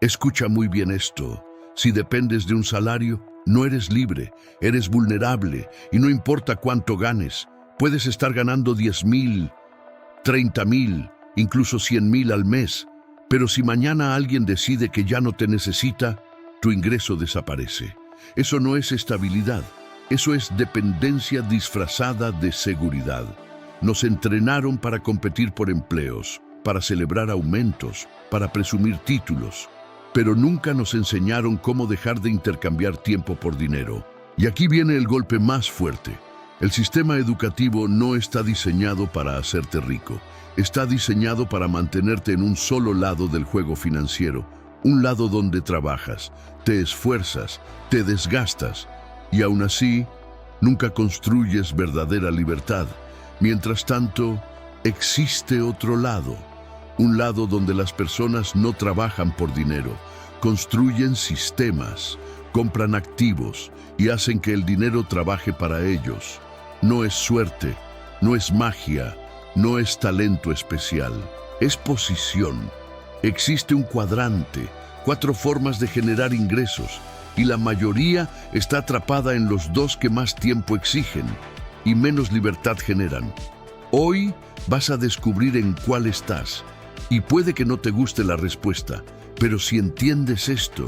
Escucha muy bien esto. Si dependes de un salario, no eres libre, eres vulnerable y no importa cuánto ganes. Puedes estar ganando 10,000, 30,000, incluso 100,000 al mes. Pero si mañana alguien decide que ya no te necesita, tu ingreso desaparece. Eso no es estabilidad, eso es dependencia disfrazada de seguridad. Nos entrenaron para competir por empleos, para celebrar aumentos, para presumir títulos, pero nunca nos enseñaron cómo dejar de intercambiar tiempo por dinero. Y aquí viene el golpe más fuerte. El sistema educativo no está diseñado para hacerte rico. Está diseñado para mantenerte en un solo lado del juego financiero, un lado donde trabajas, te esfuerzas, te desgastas y aún así nunca construyes verdadera libertad. Mientras tanto, existe otro lado, un lado donde las personas no trabajan por dinero, construyen sistemas, compran activos y hacen que el dinero trabaje para ellos. No es suerte, no es magia, no es talento especial, es posición. Existe un cuadrante, 4 formas de generar ingresos, y la mayoría está atrapada en los 2 que más tiempo exigen y menos libertad generan. Hoy vas a descubrir en cuál estás, y puede que no te guste la respuesta, pero si entiendes esto,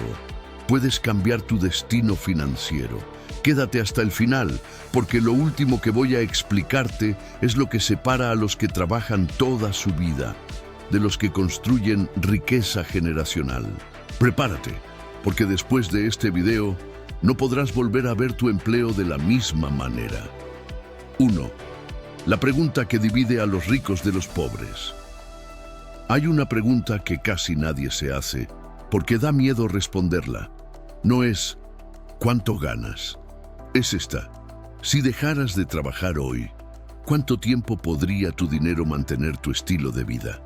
puedes cambiar tu destino financiero. Quédate hasta el final, porque lo último que voy a explicarte es lo que separa a los que trabajan toda su vida de los que construyen riqueza generacional. Prepárate, porque después de este video no podrás volver a ver tu empleo de la misma manera. 1. La pregunta que divide a los ricos de los pobres. Hay una pregunta que casi nadie se hace, porque da miedo responderla. No es ¿cuánto ganas? Es esta: si dejaras de trabajar hoy, ¿cuánto tiempo podría tu dinero mantener tu estilo de vida?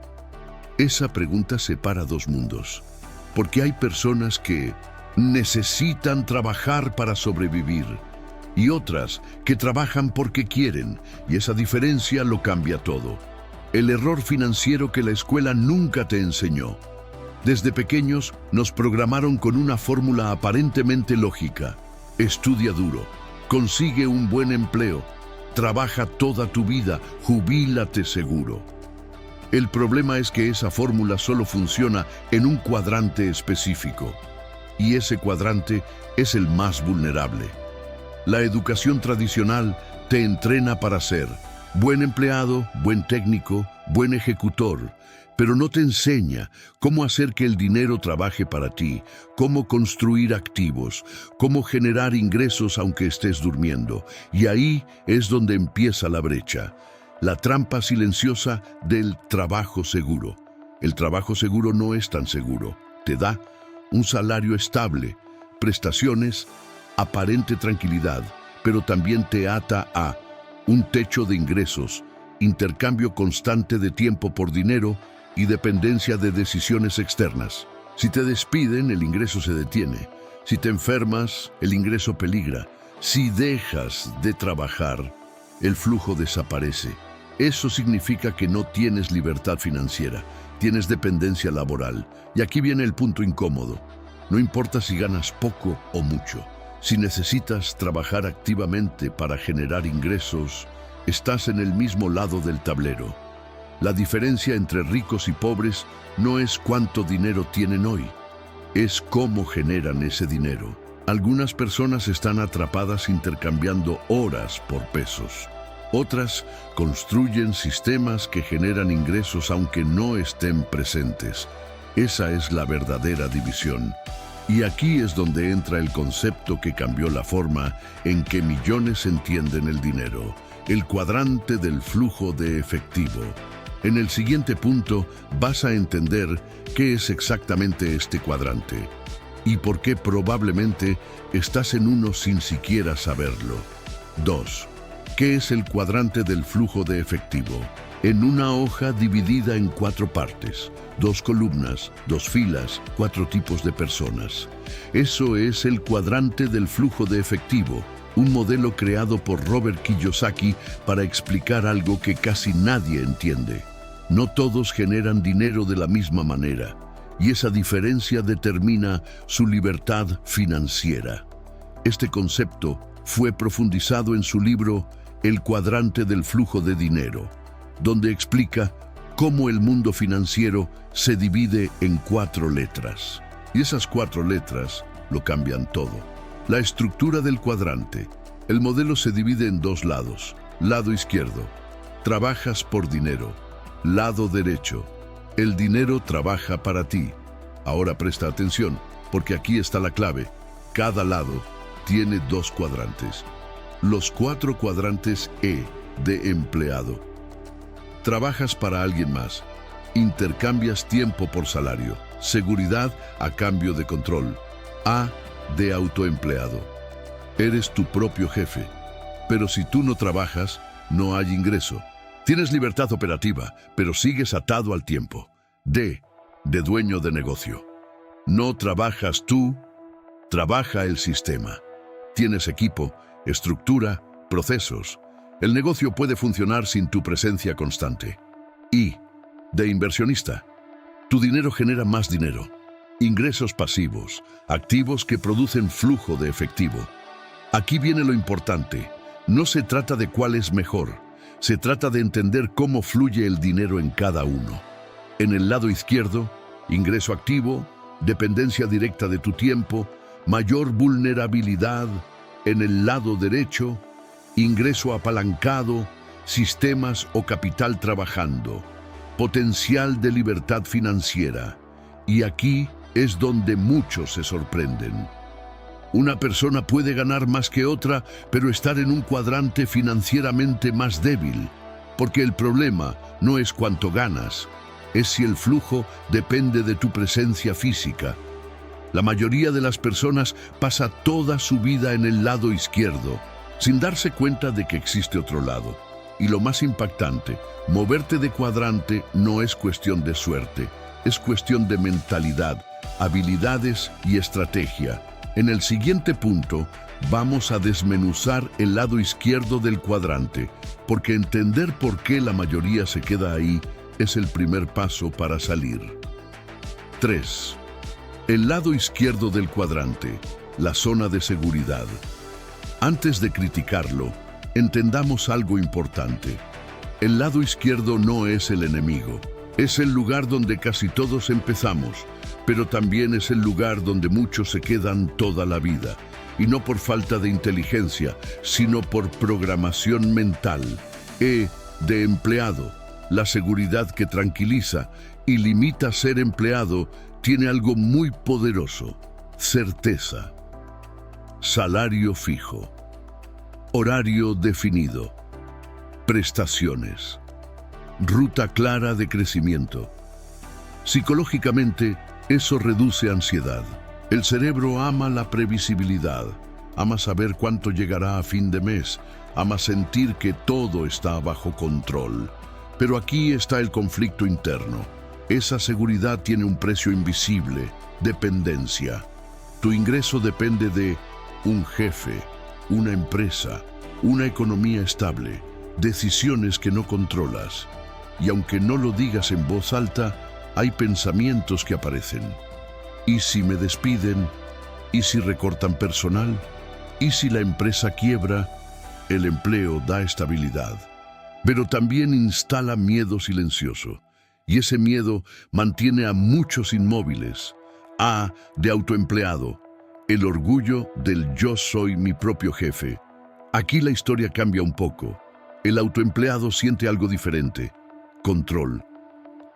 Esa pregunta separa 2 mundos, porque hay personas que necesitan trabajar para sobrevivir y otras que trabajan porque quieren, y esa diferencia lo cambia todo. El error financiero que la escuela nunca te enseñó. Desde pequeños nos programaron con una fórmula aparentemente lógica: estudia duro, consigue un buen empleo, trabaja toda tu vida, jubílate seguro. El problema es que esa fórmula solo funciona en un cuadrante específico, y ese cuadrante es el más vulnerable. La educación tradicional te entrena para ser buen empleado, buen técnico, buen ejecutor, pero no te enseña cómo hacer que el dinero trabaje para ti, cómo construir activos, cómo generar ingresos aunque estés durmiendo. Y ahí es donde empieza la brecha, la trampa silenciosa del trabajo seguro. El trabajo seguro no es tan seguro. Te da un salario estable, prestaciones, aparente tranquilidad, pero también te ata a un techo de ingresos, intercambio constante de tiempo por dinero y dependencia de decisiones externas. Si te despiden, el ingreso se detiene. Si te enfermas, el ingreso peligra. Si dejas de trabajar, el flujo desaparece. Eso significa que no tienes libertad financiera, tienes dependencia laboral. Y aquí viene el punto incómodo. No importa si ganas poco o mucho. Si necesitas trabajar activamente para generar ingresos, estás en el mismo lado del tablero. La diferencia entre ricos y pobres no es cuánto dinero tienen hoy, es cómo generan ese dinero. Algunas personas están atrapadas intercambiando horas por pesos. Otras construyen sistemas que generan ingresos aunque no estén presentes. Esa es la verdadera división. Y aquí es donde entra el concepto que cambió la forma en que millones entienden el dinero, el cuadrante del flujo de efectivo. En el siguiente punto vas a entender qué es exactamente este cuadrante y por qué probablemente estás en uno sin siquiera saberlo. 2. ¿Qué es el cuadrante del flujo de efectivo? En una hoja dividida en 4 partes, 2 columnas, 2 filas, 4 tipos de personas. Eso es el cuadrante del flujo de efectivo, un modelo creado por Robert Kiyosaki para explicar algo que casi nadie entiende. No todos generan dinero de la misma manera. y esa diferencia determina su libertad financiera. Este concepto fue profundizado en su libro El cuadrante del flujo de dinero, donde explica cómo el mundo financiero se divide en 4 letras. Y esas 4 letras lo cambian todo. La estructura del cuadrante. El modelo se divide en 2 lados. Lado izquierdo, trabajas por dinero. Lado derecho, el dinero trabaja para ti. Ahora presta atención, porque aquí está la clave. Cada lado tiene 2 cuadrantes. Los 4 cuadrantes de empleado. Trabajas para alguien más. Intercambias tiempo por salario. Seguridad a cambio de control. A, de autoempleado. Eres tu propio jefe. Pero si tú no trabajas, no hay ingreso. Tienes libertad operativa, pero sigues atado al tiempo. D, de dueño de negocio. No trabajas tú, trabaja el sistema. Tienes equipo, estructura, procesos. El negocio puede funcionar sin tu presencia constante. I, de inversionista. Tu dinero genera más dinero. Ingresos pasivos, activos que producen flujo de efectivo. Aquí viene lo importante. No se trata de cuál es mejor. Se trata de entender cómo fluye el dinero en cada uno. En el lado izquierdo, ingreso activo, dependencia directa de tu tiempo, mayor vulnerabilidad. En el lado derecho, ingreso apalancado, sistemas o capital trabajando, potencial de libertad financiera. Y aquí es donde muchos se sorprenden. Una persona puede ganar más que otra, pero estar en un cuadrante financieramente más débil, porque el problema no es cuánto ganas, es si el flujo depende de tu presencia física. La mayoría de las personas pasa toda su vida en el lado izquierdo, sin darse cuenta de que existe otro lado. Y lo más impactante, moverte de cuadrante no es cuestión de suerte, es cuestión de mentalidad, habilidades y estrategia. En el siguiente punto, vamos a desmenuzar el lado izquierdo del cuadrante, porque entender por qué la mayoría se queda ahí es el primer paso para salir. 3. El lado izquierdo del cuadrante, la zona de seguridad. Antes de criticarlo, entendamos algo importante. El lado izquierdo no es el enemigo, es el lugar donde casi todos empezamos, pero también es el lugar donde muchos se quedan toda la vida, y no por falta de inteligencia, sino por programación mental. E, de empleado, la seguridad que tranquiliza y limita ser empleado, tiene algo muy poderoso: certeza. Salario fijo. Horario definido. Prestaciones. Ruta clara de crecimiento. Psicológicamente, eso reduce ansiedad. El cerebro ama la previsibilidad, ama saber cuánto llegará a fin de mes, ama sentir que todo está bajo control. Pero aquí está el conflicto interno. Esa seguridad tiene un precio invisible: dependencia. Tu ingreso depende de un jefe, una empresa, una economía estable, decisiones que no controlas. Y aunque no lo digas en voz alta, hay pensamientos que aparecen. ¿Y si me despiden? ¿Y si recortan personal? ¿Y si la empresa quiebra? El empleo da estabilidad, pero también instala miedo silencioso. Y ese miedo mantiene a muchos inmóviles. A, de autoempleado. El orgullo del yo soy mi propio jefe. Aquí la historia cambia un poco. El autoempleado siente algo diferente: control.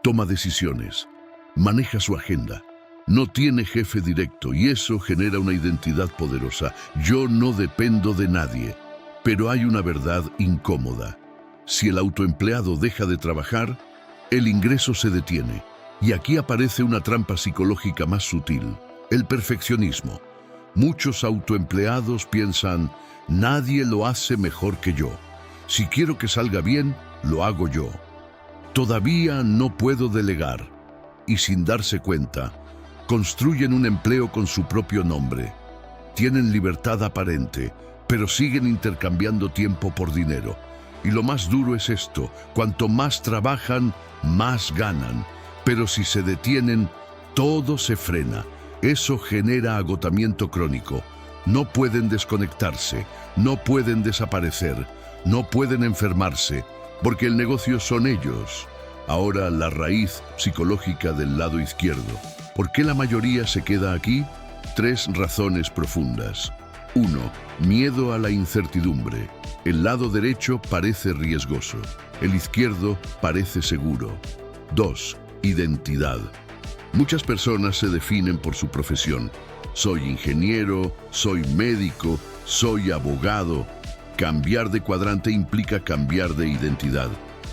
Toma decisiones, maneja su agenda, no tiene jefe directo, y eso genera una identidad poderosa. Yo no dependo de nadie. Pero hay una verdad incómoda: si el autoempleado deja de trabajar, el ingreso se detiene. Y aquí aparece una trampa psicológica más sutil: el perfeccionismo. Muchos autoempleados piensan: nadie lo hace mejor que yo. Si quiero que salga bien, lo hago yo. Todavía no puedo delegar. Y sin darse cuenta, construyen un empleo con su propio nombre. Tienen libertad aparente, pero siguen intercambiando tiempo por dinero. Y lo más duro es esto: cuanto más trabajan, más ganan. Pero si se detienen, todo se frena. Eso genera agotamiento crónico. No pueden desconectarse, no pueden desaparecer, no pueden enfermarse, porque el negocio son ellos. Ahora la raíz psicológica del lado izquierdo. ¿Por qué la mayoría se queda aquí? 3 razones profundas. 1. Miedo a la incertidumbre. El lado derecho parece riesgoso, el izquierdo parece seguro. 2. Identidad. Muchas personas se definen por su profesión. Soy ingeniero, soy médico, soy abogado. Cambiar de cuadrante implica cambiar de identidad.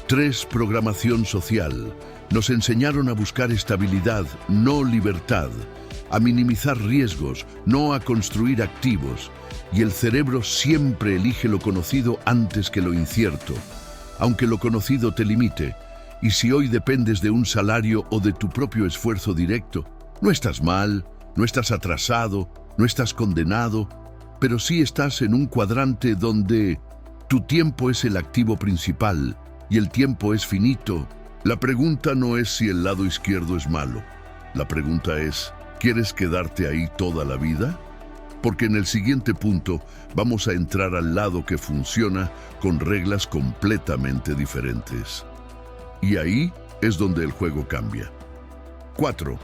3. Programación social. Nos enseñaron a buscar estabilidad, no libertad, a minimizar riesgos, no a construir activos. Y el cerebro siempre elige lo conocido antes que lo incierto, aunque lo conocido te limite. Y si hoy dependes de un salario o de tu propio esfuerzo directo, no estás mal, no estás atrasado, no estás condenado, pero sí estás en un cuadrante donde tu tiempo es el activo principal y el tiempo es finito. La pregunta no es si el lado izquierdo es malo. La pregunta es, ¿quieres quedarte ahí toda la vida? Porque en el siguiente punto vamos a entrar al lado que funciona con reglas completamente diferentes. Y ahí es donde el juego cambia. 4.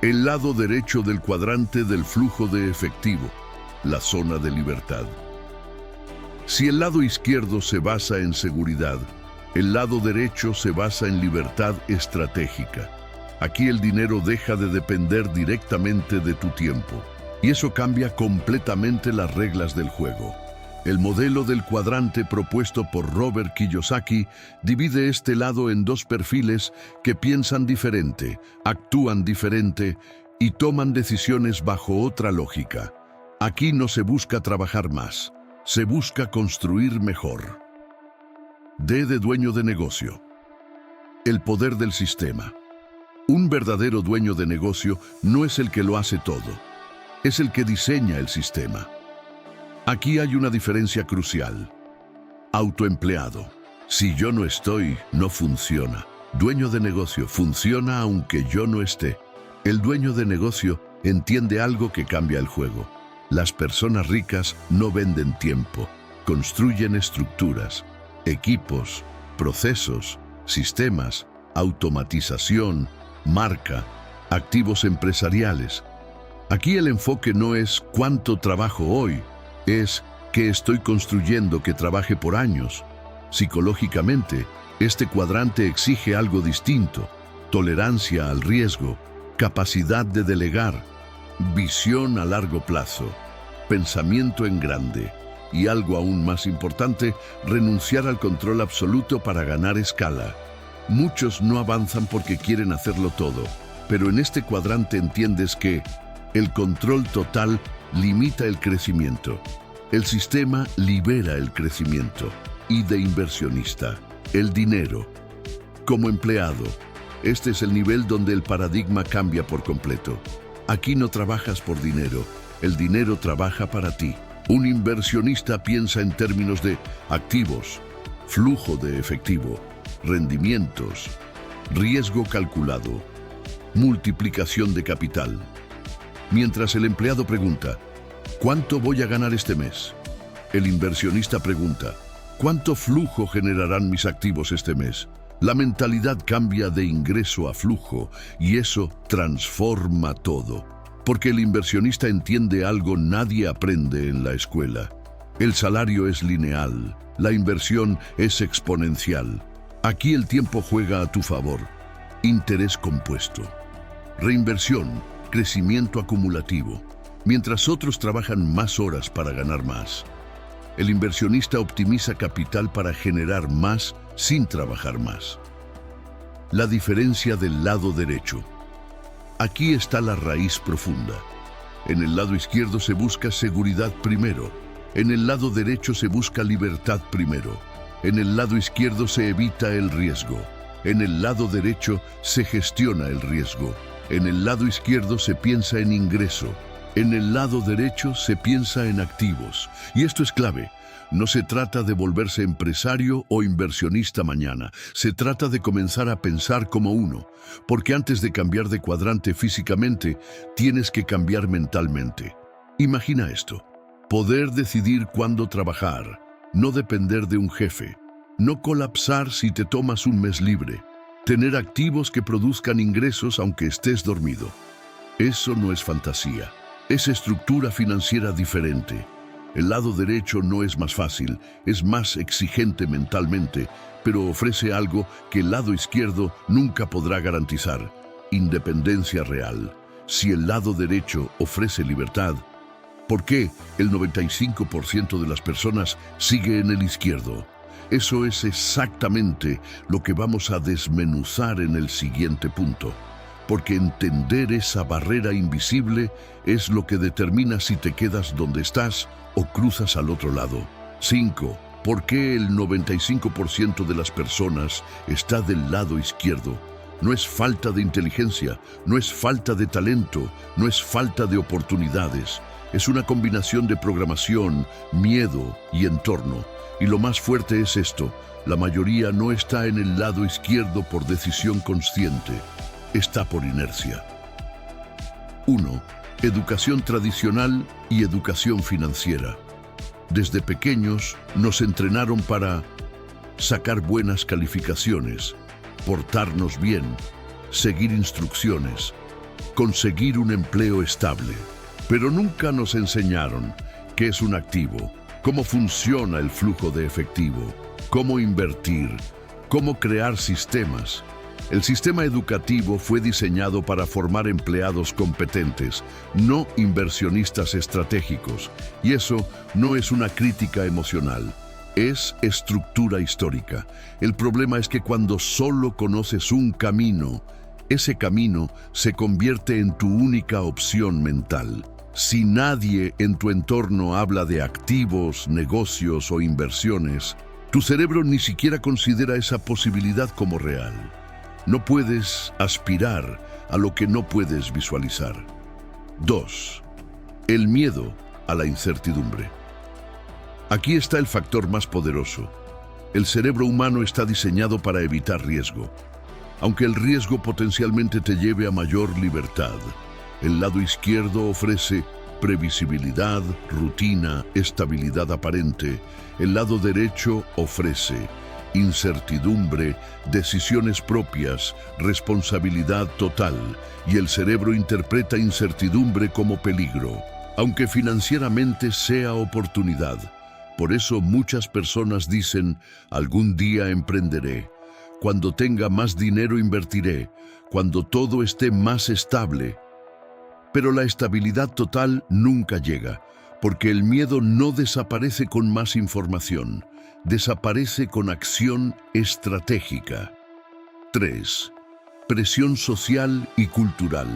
El lado derecho del cuadrante del flujo de efectivo, la zona de libertad. Si el lado izquierdo se basa en seguridad, el lado derecho se basa en libertad estratégica. Aquí el dinero deja de depender directamente de tu tiempo. Y eso cambia completamente las reglas del juego. El modelo del cuadrante propuesto por Robert Kiyosaki divide este lado en 2 perfiles que piensan diferente, actúan diferente y toman decisiones bajo otra lógica. Aquí no se busca trabajar más, se busca construir mejor. D de dueño de negocio. El poder del sistema. Un verdadero dueño de negocio no es el que lo hace todo, es el que diseña el sistema. Aquí hay una diferencia crucial. Autoempleado. Si yo no estoy, no funciona. Dueño de negocio funciona aunque yo no esté. El dueño de negocio entiende algo que cambia el juego. Las personas ricas no venden tiempo, construyen estructuras, equipos, procesos, sistemas, automatización, marca, activos empresariales. Aquí el enfoque no es cuánto trabajo hoy, es qué estoy construyendo que trabaje por años. Psicológicamente, este cuadrante exige algo distinto: tolerancia al riesgo, capacidad de delegar, visión a largo plazo, pensamiento en grande y, algo aún más importante, renunciar al control absoluto para ganar escala. Muchos no avanzan porque quieren hacerlo todo, pero en este cuadrante entiendes que el control total limita el crecimiento. El sistema libera el crecimiento. Y de inversionista, el dinero. Como empleado, este es el nivel donde el paradigma cambia por completo. Aquí no trabajas por dinero, el dinero trabaja para ti. Un inversionista piensa en términos de activos, flujo de efectivo, rendimientos, riesgo calculado, multiplicación de capital. Mientras el empleado pregunta, ¿cuánto voy a ganar este mes? El inversionista pregunta, ¿cuánto flujo generarán mis activos este mes? La mentalidad cambia de ingreso a flujo y eso transforma todo. Porque el inversionista entiende algo nadie aprende en la escuela. El salario es lineal, la inversión es exponencial. Aquí el tiempo juega a tu favor. Interés compuesto. Reinversión, crecimiento acumulativo. Mientras otros trabajan más horas para ganar más. El inversionista optimiza capital para generar más sin trabajar más. La diferencia del lado derecho. Aquí está la raíz profunda. En el lado izquierdo se busca seguridad primero. En el lado derecho se busca libertad primero. En el lado izquierdo se evita el riesgo. En el lado derecho se gestiona el riesgo. En el lado izquierdo se piensa en ingreso. En el lado derecho se piensa en activos, y esto es clave. No se trata de volverse empresario o inversionista mañana, se trata de comenzar a pensar como uno, porque antes de cambiar de cuadrante físicamente, tienes que cambiar mentalmente. Imagina esto: poder decidir cuándo trabajar, no depender de un jefe, no colapsar si te tomas un mes libre, tener activos que produzcan ingresos aunque estés dormido. Eso no es fantasía, es estructura financiera diferente. El lado derecho no es más fácil, es más exigente mentalmente, pero ofrece algo que el lado izquierdo nunca podrá garantizar: independencia real. Si el lado derecho ofrece libertad, ¿por qué el 95% de las personas sigue en el izquierdo? Eso es exactamente lo que vamos a desmenuzar en el siguiente punto. Porque entender esa barrera invisible es lo que determina si te quedas donde estás o cruzas al otro lado. 5. ¿Por qué el 95% de las personas está del lado izquierdo? No es falta de inteligencia, no es falta de talento, no es falta de oportunidades. Es una combinación de programación, miedo y entorno. Y lo más fuerte es esto: la mayoría no está en el lado izquierdo por decisión consciente. Está por inercia. 1. Educación tradicional y educación financiera. Desde pequeños nos entrenaron para sacar buenas calificaciones, portarnos bien, seguir instrucciones, conseguir un empleo estable. Pero nunca nos enseñaron qué es un activo, cómo funciona el flujo de efectivo, cómo invertir, cómo crear sistemas. El sistema educativo fue diseñado para formar empleados competentes, no inversionistas estratégicos. Y eso no es una crítica emocional, es estructura histórica. El problema es que cuando solo conoces un camino, ese camino se convierte en tu única opción mental. Si nadie en tu entorno habla de activos, negocios o inversiones, tu cerebro ni siquiera considera esa posibilidad como real. No puedes aspirar a lo que no puedes visualizar. 2. El miedo a la incertidumbre. Aquí está el factor más poderoso. El cerebro humano está diseñado para evitar riesgo. Aunque el riesgo potencialmente te lleve a mayor libertad, el lado izquierdo ofrece previsibilidad, rutina, estabilidad aparente. El lado derecho ofrece incertidumbre, decisiones propias, responsabilidad total, y el cerebro interpreta incertidumbre como peligro, aunque financieramente sea oportunidad. Por eso muchas personas dicen: algún día emprenderé, cuando tenga más dinero invertiré, cuando todo esté más estable. Pero la estabilidad total nunca llega, porque el miedo no desaparece con más información. Desaparece con acción estratégica. 3. Presión social y cultural.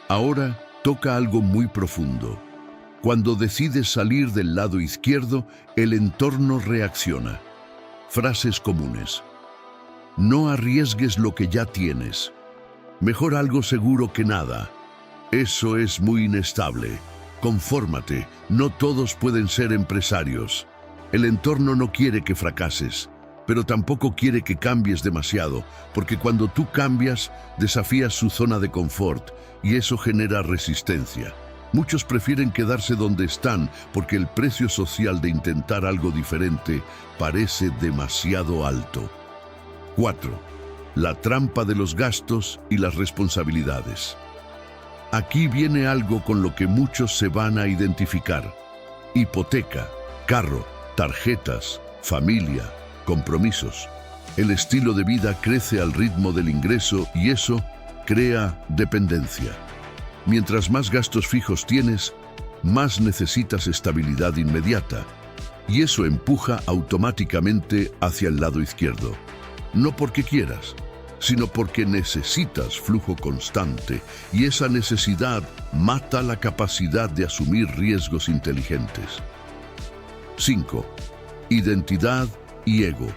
Ahora toca algo muy profundo. Cuando decides salir del lado izquierdo, el entorno reacciona. Frases comunes: no arriesgues lo que ya tienes. Mejor algo seguro que nada. Eso es muy inestable. Confórmate, no todos pueden ser empresarios. El entorno no quiere que fracases, pero tampoco quiere que cambies demasiado, porque cuando tú cambias, desafías su zona de confort y eso genera resistencia. Muchos prefieren quedarse donde están porque el precio social de intentar algo diferente parece demasiado alto. 4. La trampa de los gastos y las responsabilidades. Aquí viene algo con lo que muchos se van a identificar: hipoteca, carro, tarjetas, familia, compromisos. El estilo de vida crece al ritmo del ingreso y eso crea dependencia. Mientras más gastos fijos tienes, más necesitas estabilidad inmediata. Y eso empuja automáticamente hacia el lado izquierdo. No porque quieras, sino porque necesitas flujo constante, y esa necesidad mata la capacidad de asumir riesgos inteligentes. 5. Identidad y ego.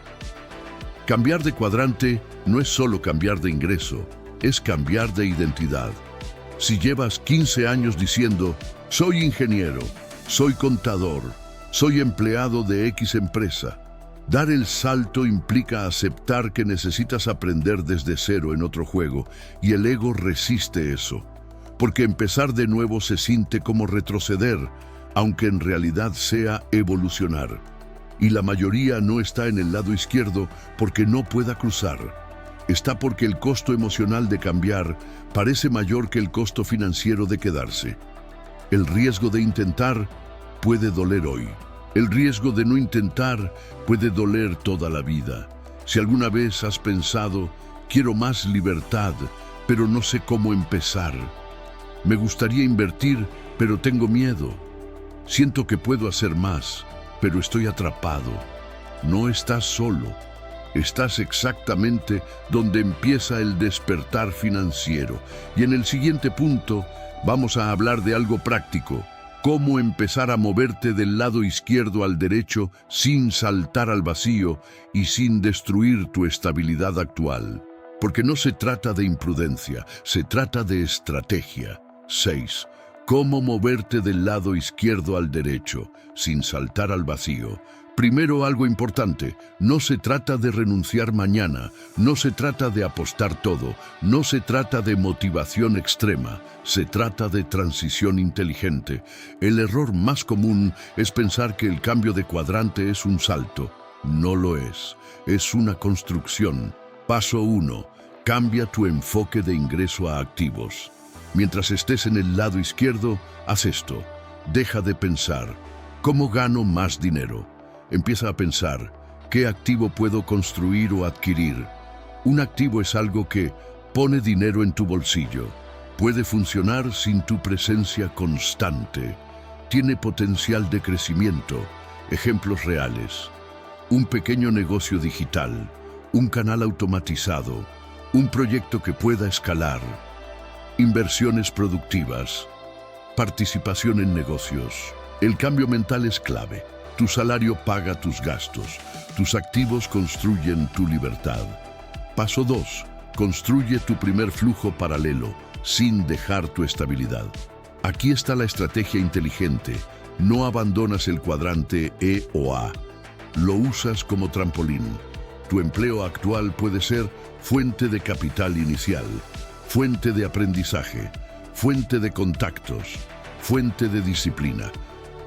Cambiar de cuadrante no es solo cambiar de ingreso, es cambiar de identidad. Si llevas 15 años diciendo, soy ingeniero, soy contador, soy empleado de X empresa, dar el salto implica aceptar que necesitas aprender desde cero en otro juego, y el ego resiste eso, porque empezar de nuevo se siente como retroceder, aunque en realidad sea evolucionar. Y la mayoría no está en el lado izquierdo porque no pueda cruzar. Está porque el costo emocional de cambiar parece mayor que el costo financiero de quedarse. El riesgo de intentar puede doler hoy. El riesgo de no intentar puede doler toda la vida. Si alguna vez has pensado, quiero más libertad, pero no sé cómo empezar. Me gustaría invertir, pero tengo miedo. Siento que puedo hacer más, pero estoy atrapado. No estás solo. Estás exactamente donde empieza el despertar financiero. Y en el siguiente punto vamos a hablar de algo práctico. Cómo empezar a moverte del lado izquierdo al derecho sin saltar al vacío y sin destruir tu estabilidad actual. Porque no se trata de imprudencia, se trata de estrategia. 6. Cómo moverte del lado izquierdo al derecho sin saltar al vacío. Primero, algo importante, no se trata de renunciar mañana, no se trata de apostar todo, no se trata de motivación extrema, se trata de transición inteligente. El error más común es pensar que el cambio de cuadrante es un salto. No lo es una construcción. Paso 1. Cambia tu enfoque de ingreso a activos. Mientras estés en el lado izquierdo, haz esto. Deja de pensar, ¿cómo gano más dinero? Empieza a pensar, ¿qué activo puedo construir o adquirir? Un activo es algo que pone dinero en tu bolsillo. Puede funcionar sin tu presencia constante. Tiene potencial de crecimiento. Ejemplos reales. Un pequeño negocio digital, un canal automatizado, un proyecto que pueda escalar, inversiones productivas, participación en negocios. El cambio mental es clave. Tu salario paga tus gastos. Tus activos construyen tu libertad. Paso 2. Construye tu primer flujo paralelo, sin dejar tu estabilidad. Aquí está la estrategia inteligente. No abandonas el cuadrante E o A. Lo usas como trampolín. Tu empleo actual puede ser fuente de capital inicial, fuente de aprendizaje, fuente de contactos, fuente de disciplina.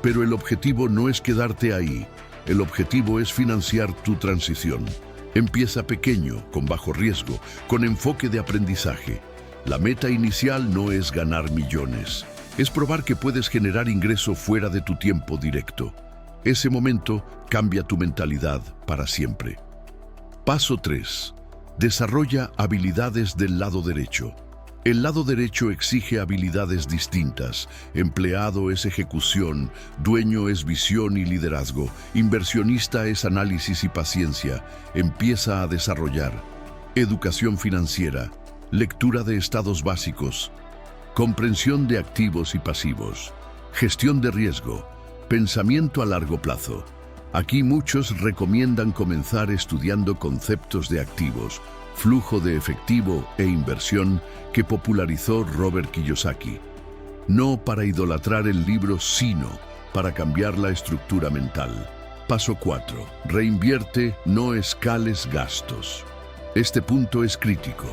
Pero el objetivo no es quedarte ahí. El objetivo es financiar tu transición. Empieza pequeño, con bajo riesgo, con enfoque de aprendizaje. La meta inicial no es ganar millones. Es probar que puedes generar ingreso fuera de tu tiempo directo. Ese momento cambia tu mentalidad para siempre. Paso 3. Desarrolla habilidades del lado derecho. El lado derecho exige habilidades distintas. Empleado es ejecución, dueño es visión y liderazgo, inversionista es análisis y paciencia. Empieza a desarrollar educación financiera, lectura de estados básicos, comprensión de activos y pasivos, gestión de riesgo, pensamiento a largo plazo. Aquí muchos recomiendan comenzar estudiando conceptos de activos, flujo de efectivo e inversión que popularizó Robert Kiyosaki. No para idolatrar el libro, sino para cambiar la estructura mental. Paso 4. Reinvierte, no escales gastos. Este punto es crítico.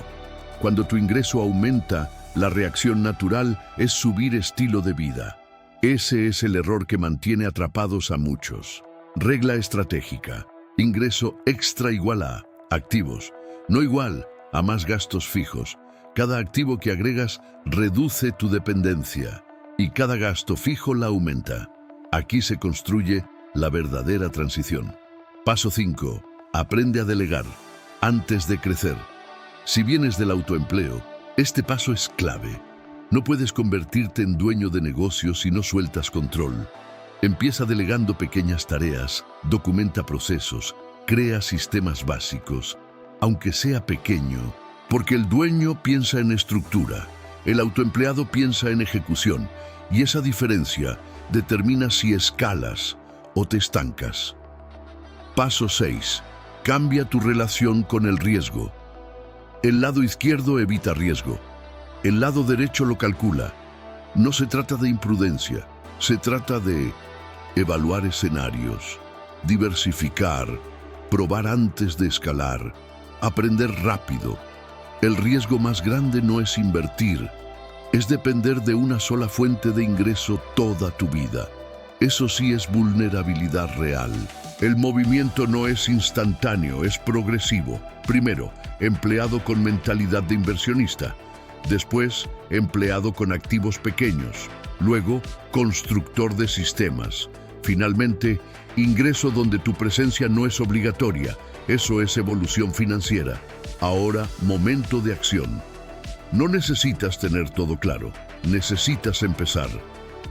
Cuando tu ingreso aumenta, la reacción natural es subir estilo de vida. Ese es el error que mantiene atrapados a muchos. Regla estratégica. Ingreso extra igual a activos, no igual a más gastos fijos. Cada activo que agregas reduce tu dependencia y cada gasto fijo la aumenta. Aquí se construye la verdadera transición. Paso 5. Aprende a delegar antes de crecer. Si vienes del autoempleo, este paso es clave. No puedes convertirte en dueño de negocios si no sueltas control. Empieza delegando pequeñas tareas, documenta procesos, crea sistemas básicos, aunque sea pequeño, porque el dueño piensa en estructura, el autoempleado piensa en ejecución, y esa diferencia determina si escalas o te estancas. Paso 6. Cambia tu relación con el riesgo. El lado izquierdo evita riesgo. El lado derecho lo calcula. No se trata de imprudencia, se trata de evaluar escenarios, diversificar, probar antes de escalar, aprender rápido. El riesgo más grande no es invertir, es depender de una sola fuente de ingreso toda tu vida. Eso sí es vulnerabilidad real. El movimiento no es instantáneo, es progresivo. Primero, empleado con mentalidad de inversionista. Después, empleado con activos pequeños. Luego, constructor de sistemas. Finalmente, ingreso donde tu presencia no es obligatoria. Eso es evolución financiera. Ahora, momento de acción. No necesitas tener todo claro, necesitas empezar.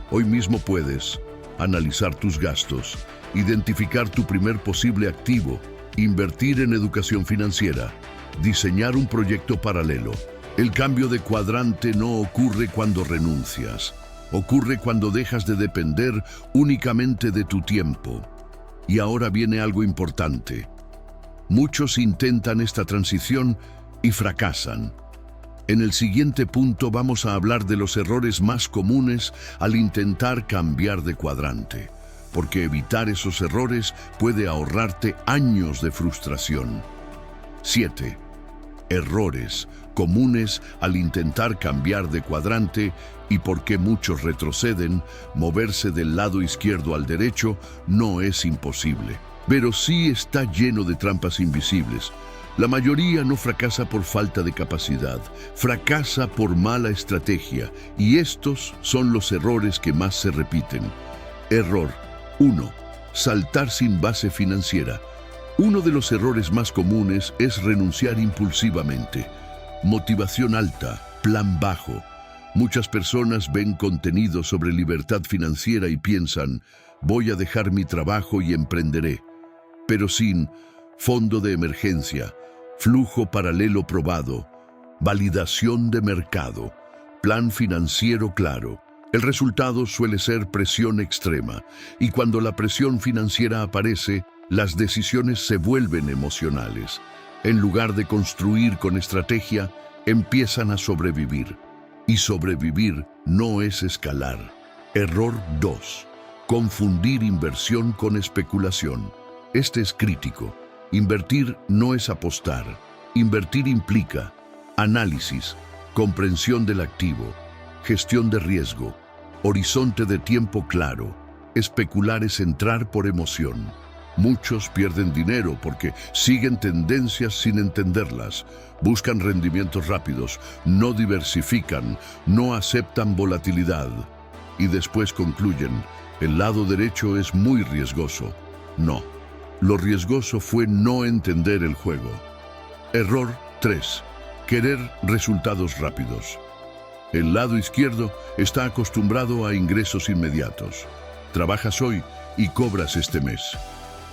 Hoy mismo puedes analizar tus gastos, identificar tu primer posible activo, invertir en educación financiera, diseñar un proyecto paralelo. El cambio de cuadrante no ocurre cuando renuncias, ocurre cuando dejas de depender únicamente de tu tiempo. Y ahora viene algo importante. Muchos intentan esta transición y fracasan. En el siguiente punto vamos a hablar de los errores más comunes al intentar cambiar de cuadrante, porque evitar esos errores puede ahorrarte años de frustración. 7. Errores comunes al intentar cambiar de cuadrante y por qué muchos retroceden. Moverse del lado izquierdo al derecho no es imposible, pero sí está lleno de trampas invisibles. La mayoría no fracasa por falta de capacidad, fracasa por mala estrategia, y estos son los errores que más se repiten. Error 1. Saltar sin base financiera. Uno de los errores más comunes es renunciar impulsivamente. Motivación alta, plan bajo. Muchas personas ven contenido sobre libertad financiera y piensan, voy a dejar mi trabajo y emprenderé. Pero sin fondo de emergencia, flujo paralelo probado, validación de mercado, plan financiero claro. El resultado suele ser presión extrema, y cuando la presión financiera aparece, las decisiones se vuelven emocionales. En lugar de construir con estrategia, empiezan a sobrevivir. Y sobrevivir no es escalar. Error 2. Confundir inversión con especulación. Este es crítico. Invertir no es apostar. Invertir implica análisis, comprensión del activo, gestión de riesgo, horizonte de tiempo claro. Especular es entrar por emoción. Muchos pierden dinero porque siguen tendencias sin entenderlas, buscan rendimientos rápidos, no diversifican, no aceptan volatilidad y después concluyen, el lado derecho es muy riesgoso. No. Lo riesgoso fue no entender el juego. Error 3. Querer resultados rápidos. El lado izquierdo está acostumbrado a ingresos inmediatos. Trabajas hoy y cobras este mes.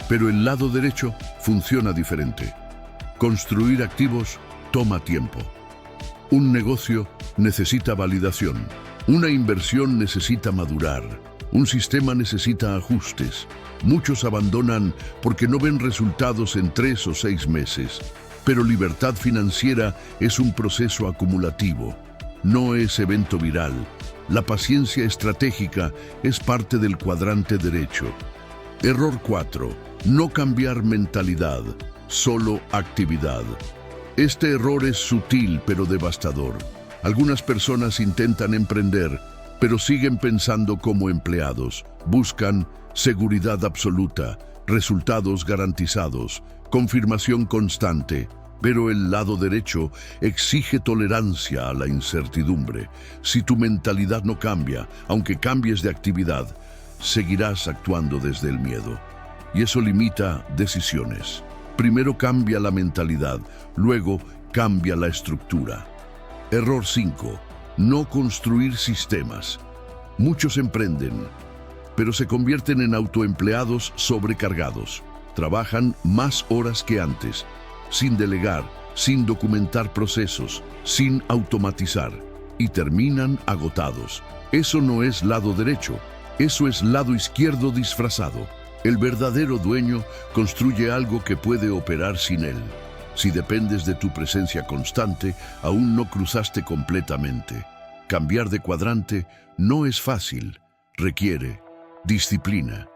Pero el lado derecho funciona diferente. Construir activos toma tiempo. Un negocio necesita validación. Una inversión necesita madurar. Un sistema necesita ajustes. Muchos abandonan porque no ven resultados en 3 o 6 meses. Pero libertad financiera es un proceso acumulativo. No es evento viral. La paciencia estratégica es parte del cuadrante derecho. Error 4. No cambiar mentalidad, solo actividad. Este error es sutil pero devastador. Algunas personas intentan emprender, pero siguen pensando como empleados. Buscan seguridad absoluta, resultados garantizados, confirmación constante. Pero el lado derecho exige tolerancia a la incertidumbre. Si tu mentalidad no cambia, aunque cambies de actividad, seguirás actuando desde el miedo. Y eso limita decisiones. Primero cambia la mentalidad, luego cambia la estructura. Error 5. No construir sistemas. Muchos emprenden, pero se convierten en autoempleados sobrecargados. Trabajan más horas que antes, sin delegar, sin documentar procesos, sin automatizar, y terminan agotados. Eso no es lado derecho, eso es lado izquierdo disfrazado. El verdadero dueño construye algo que puede operar sin él. Si dependes de tu presencia constante, aún no cruzaste completamente. Cambiar de cuadrante no es fácil. Requiere disciplina,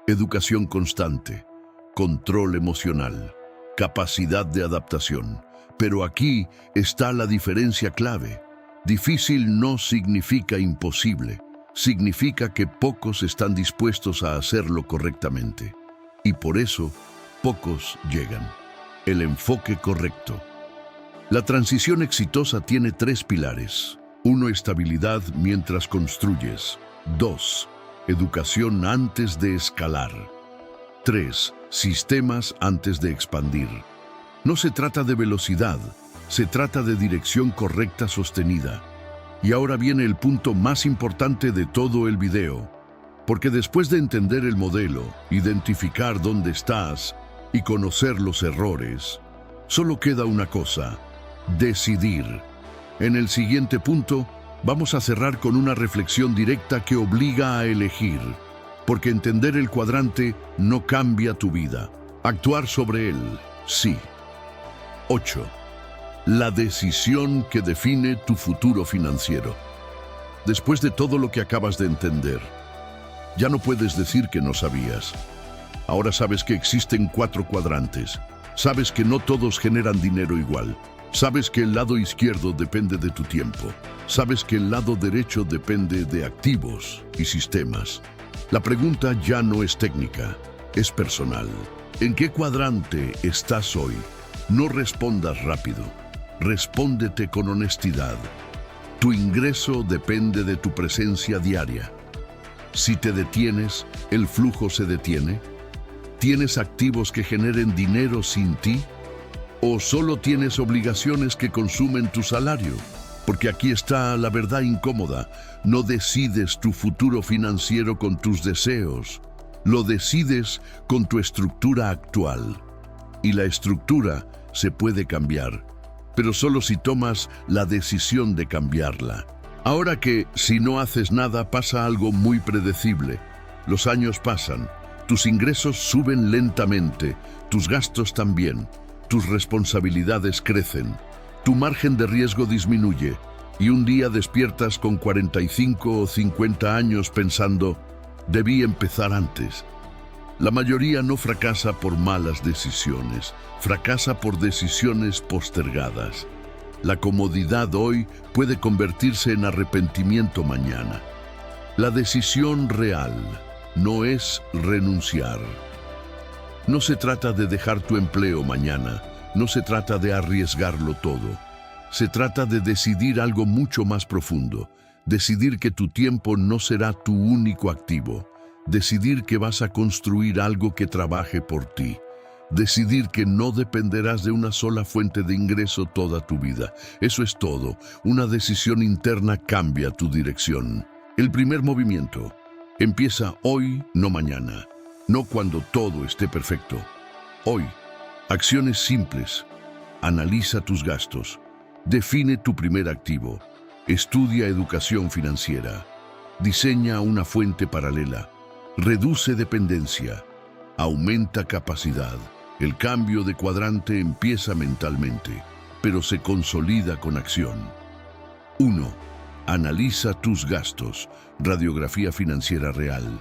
educación constante, control emocional, capacidad de adaptación. Pero aquí está la diferencia clave. Difícil no significa imposible. Significa que pocos están dispuestos a hacerlo correctamente. Y por eso, pocos llegan. El enfoque correcto. La transición exitosa tiene 3 pilares. 1. Estabilidad mientras construyes. 2. Educación antes de escalar. 3. Sistemas antes de expandir. No se trata de velocidad, se trata de dirección correcta sostenida. Y ahora viene el punto más importante de todo el video. Porque después de entender el modelo, identificar dónde estás y conocer los errores, solo queda una cosa: decidir. En el siguiente punto, vamos a cerrar con una reflexión directa que obliga a elegir. Porque entender el cuadrante no cambia tu vida. Actuar sobre él, sí. 8. La decisión que define tu futuro financiero. Después de todo lo que acabas de entender, ya no puedes decir que no sabías. Ahora sabes que existen 4 cuadrantes. Sabes que no todos generan dinero igual. Sabes que el lado izquierdo depende de tu tiempo. Sabes que el lado derecho depende de activos y sistemas. La pregunta ya no es técnica, es personal. ¿En qué cuadrante estás hoy? No respondas rápido. Respóndete con honestidad. Tu ingreso depende de tu presencia diaria. Si te detienes, ¿el flujo se detiene? ¿Tienes activos que generen dinero sin ti? ¿O solo tienes obligaciones que consumen tu salario? Porque aquí está la verdad incómoda. No decides tu futuro financiero con tus deseos. Lo decides con tu estructura actual. Y la estructura se puede cambiar, pero solo si tomas la decisión de cambiarla. Ahora que, si no haces nada, pasa algo muy predecible. Los años pasan, tus ingresos suben lentamente, tus gastos también, tus responsabilidades crecen, tu margen de riesgo disminuye, y un día despiertas con 45 o 50 años pensando, debí empezar antes. La mayoría no fracasa por malas decisiones, fracasa por decisiones postergadas. La comodidad hoy puede convertirse en arrepentimiento mañana. La decisión real no es renunciar. No se trata de dejar tu empleo mañana, no se trata de arriesgarlo todo. Se trata de decidir algo mucho más profundo, decidir que tu tiempo no será tu único activo. Decidir que vas a construir algo que trabaje por ti. Decidir que no dependerás de una sola fuente de ingreso toda tu vida. Eso es todo. Una decisión interna cambia tu dirección. El primer movimiento empieza hoy, no mañana. No cuando todo esté perfecto. Hoy. Acciones simples. Analiza tus gastos. Define tu primer activo. Estudia educación financiera. Diseña una fuente paralela. Reduce dependencia, aumenta capacidad. El cambio de cuadrante empieza mentalmente, pero se consolida con acción. 1. Analiza tus gastos. Radiografía financiera real.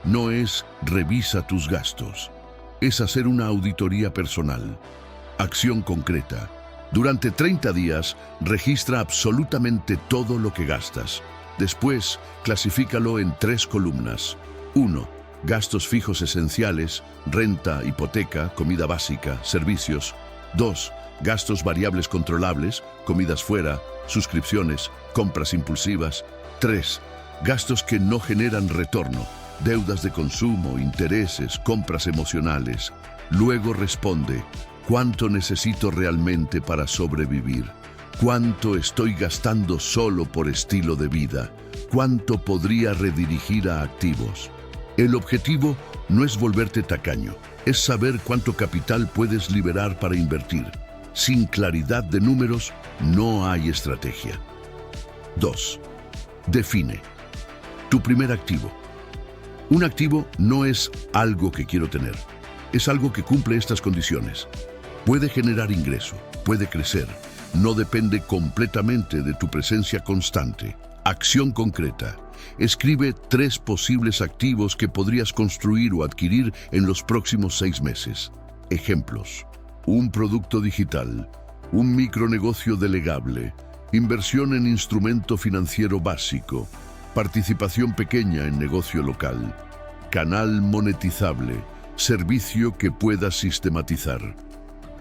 No es revisa tus gastos. Es hacer una auditoría personal. Acción concreta. Durante 30 días, registra absolutamente todo lo que gastas. Después, clasifícalo en 3 columnas. 1. Gastos fijos esenciales, renta, hipoteca, comida básica, servicios. 2. Gastos variables controlables, comidas fuera, suscripciones, compras impulsivas. 3. Gastos que no generan retorno, deudas de consumo, intereses, compras emocionales. Luego responde, ¿cuánto necesito realmente para sobrevivir? ¿Cuánto estoy gastando solo por estilo de vida? ¿Cuánto podría redirigir a activos? El objetivo no es volverte tacaño, es saber cuánto capital puedes liberar para invertir. Sin claridad de números, no hay estrategia. 2. Define tu primer activo. Un activo no es algo que quiero tener, es algo que cumple estas condiciones. Puede generar ingreso, puede crecer. No depende completamente de tu presencia constante. Acción concreta. Escribe 3 posibles activos que podrías construir o adquirir en los próximos 6 meses. Ejemplos: un producto digital, un micronegocio delegable, inversión en instrumento financiero básico, participación pequeña en negocio local, canal monetizable, servicio que puedas sistematizar.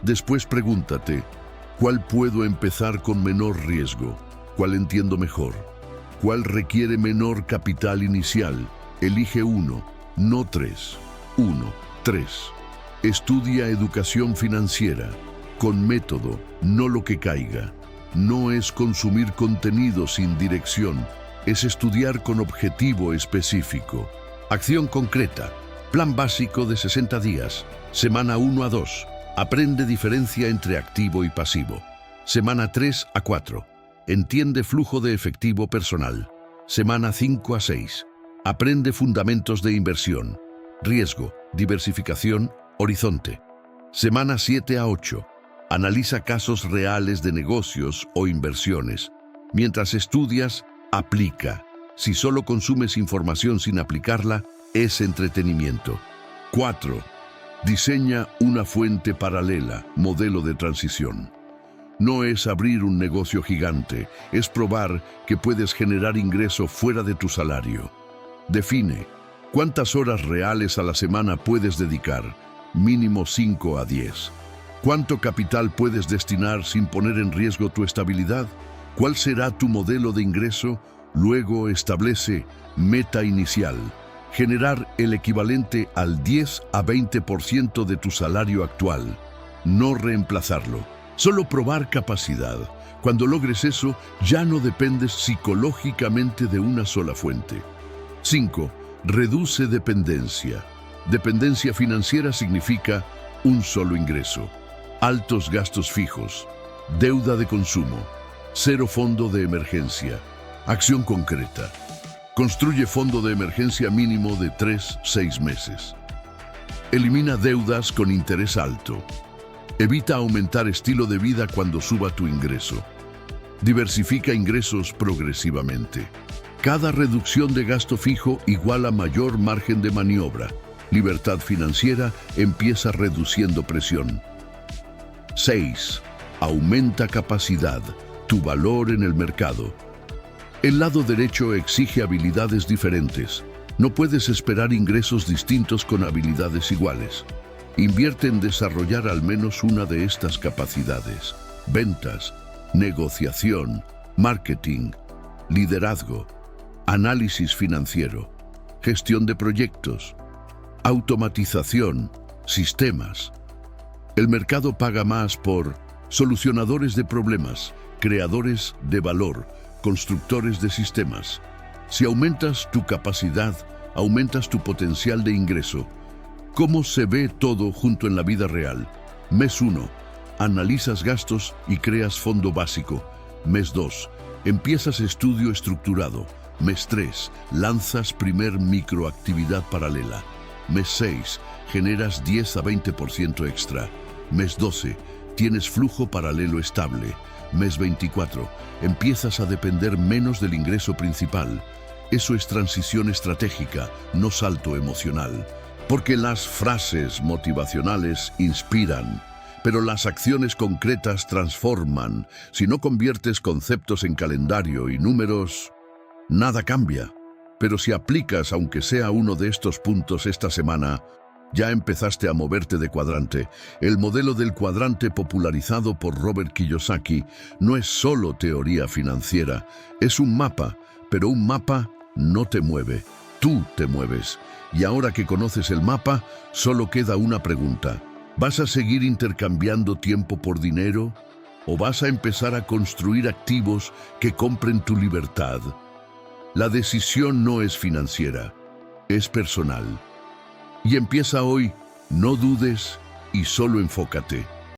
Después pregúntate: ¿cuál puedo empezar con menor riesgo? ¿Cuál entiendo mejor? ¿Cuál requiere menor capital inicial? Elige uno, no 3. 1, 3. Estudia educación financiera, con método, no lo que caiga. No es consumir contenido sin dirección, es estudiar con objetivo específico. Acción concreta. Plan básico de 60 días. Semana 1 a 2. Aprende diferencia entre activo y pasivo. Semana 3 a 4. Entiende flujo de efectivo personal. Semana 5 a 6. Aprende fundamentos de inversión, riesgo, diversificación, horizonte. Semana 7 a 8. Analiza casos reales de negocios o inversiones. Mientras estudias, aplica. Si solo consumes información sin aplicarla, es entretenimiento. 4. Diseña una fuente paralela, modelo de transición. No es abrir un negocio gigante, es probar que puedes generar ingreso fuera de tu salario. Define cuántas horas reales a la semana puedes dedicar, mínimo 5 a 10. ¿Cuánto capital puedes destinar sin poner en riesgo tu estabilidad? ¿Cuál será tu modelo de ingreso? Luego establece meta inicial. Generar el equivalente al 10 a 20% de tu salario actual. No reemplazarlo. Solo probar capacidad. Cuando logres eso, ya no dependes psicológicamente de una sola fuente. 5. Reduce dependencia. Dependencia financiera significa un solo ingreso, altos gastos fijos, deuda de consumo, cero fondo de emergencia. Acción concreta. Construye fondo de emergencia mínimo de 3-6 meses. Elimina deudas con interés alto. Evita aumentar estilo de vida cuando suba tu ingreso. Diversifica ingresos progresivamente. Cada reducción de gasto fijo iguala mayor margen de maniobra. Libertad financiera empieza reduciendo presión. 6. Aumenta capacidad, tu valor en el mercado. El lado derecho exige habilidades diferentes. No puedes esperar ingresos distintos con habilidades iguales. Invierte en desarrollar al menos una de estas capacidades: ventas, negociación, marketing, liderazgo, análisis financiero, gestión de proyectos, automatización, sistemas. El mercado paga más por solucionadores de problemas, creadores de valor, constructores de sistemas. Si aumentas tu capacidad, aumentas tu potencial de ingreso. ¿Cómo se ve todo junto en la vida real? Mes 1. Analizas gastos y creas fondo básico. Mes 2. Empiezas estudio estructurado. Mes 3. Lanzas primer microactividad paralela. Mes 6. Generas 10 a 20% extra. Mes 12. Tienes flujo paralelo estable. Mes 24. Empiezas a depender menos del ingreso principal. Eso es transición estratégica, no salto emocional. Porque las frases motivacionales inspiran, pero las acciones concretas transforman. Si no conviertes conceptos en calendario y números, nada cambia. Pero si aplicas aunque sea uno de estos puntos esta semana, ya empezaste a moverte de cuadrante. El modelo del cuadrante popularizado por Robert Kiyosaki no es solo teoría financiera, es un mapa, pero un mapa no te mueve, tú te mueves. Y ahora que conoces el mapa, solo queda una pregunta. ¿Vas a seguir intercambiando tiempo por dinero? ¿O vas a empezar a construir activos que compren tu libertad? La decisión no es financiera, es personal. Y empieza hoy, no dudes y solo enfócate.